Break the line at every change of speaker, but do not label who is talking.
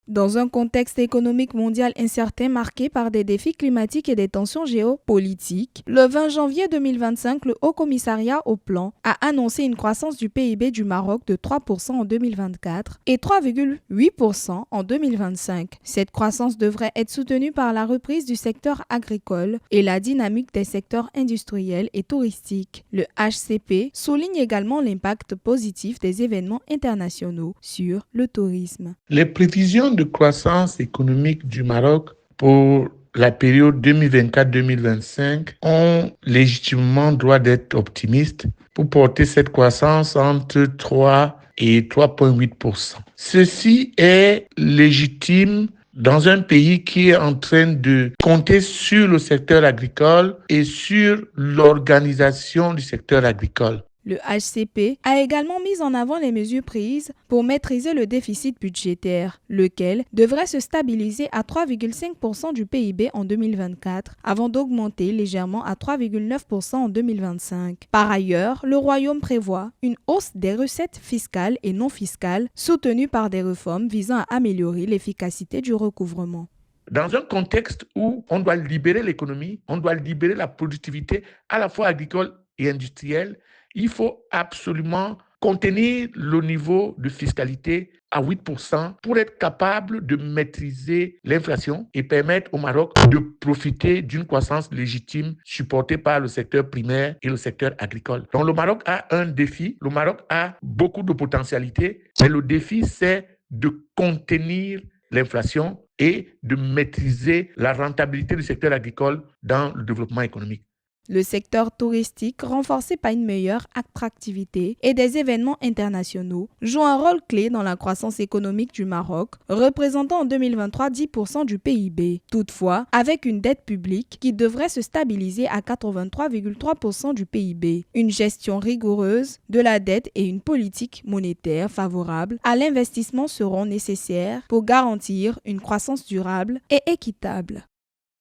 Dans un contexte économique mondial incertain marqué par des défis climatiques et des tensions géopolitiques, le 20 janvier 2025, le Haut Commissariat au Plan a annoncé une croissance du PIB du Maroc de 3% en 2024 et 3,8% en 2025. Cette croissance devrait être soutenue par la reprise du secteur agricole et la dynamique des secteurs industriels et touristiques. Le HCP souligne également l'impact positif des événements internationaux sur le tourisme.
Les prévisions de croissance économique du Maroc pour la période 2024-2025 ont légitimement droit d'être optimistes pour porter cette croissance entre 3 et 3,8%. Ceci est légitime dans un pays qui est en train de compter sur le secteur agricole et sur l'organisation du secteur agricole.
Le HCP a également mis en avant les mesures prises pour maîtriser le déficit budgétaire, lequel devrait se stabiliser à 3,5% du PIB en 2024 avant d'augmenter légèrement à 3,9% en 2025. Par ailleurs, le Royaume prévoit une hausse des recettes fiscales et non fiscales soutenues par des réformes visant à améliorer l'efficacité du recouvrement.
Dans un contexte où on doit libérer l'économie, on doit libérer la productivité à la fois agricole et industrielle, il faut absolument contenir le niveau de fiscalité à 8% pour être capable de maîtriser l'inflation et permettre au Maroc de profiter d'une croissance légitime supportée par le secteur primaire et le secteur agricole. Donc le Maroc a un défi, le Maroc a beaucoup de potentialités, mais le défi c'est de contenir l'inflation et de maîtriser la rentabilité du secteur agricole dans le développement économique.
Le secteur touristique, renforcé par une meilleure attractivité et des événements internationaux, joue un rôle clé dans la croissance économique du Maroc, représentant en 2023 10% du PIB. Toutefois, avec une dette publique qui devrait se stabiliser à 83,3% du PIB, une gestion rigoureuse de la dette et une politique monétaire favorable à l'investissement seront nécessaires pour garantir une croissance durable et équitable.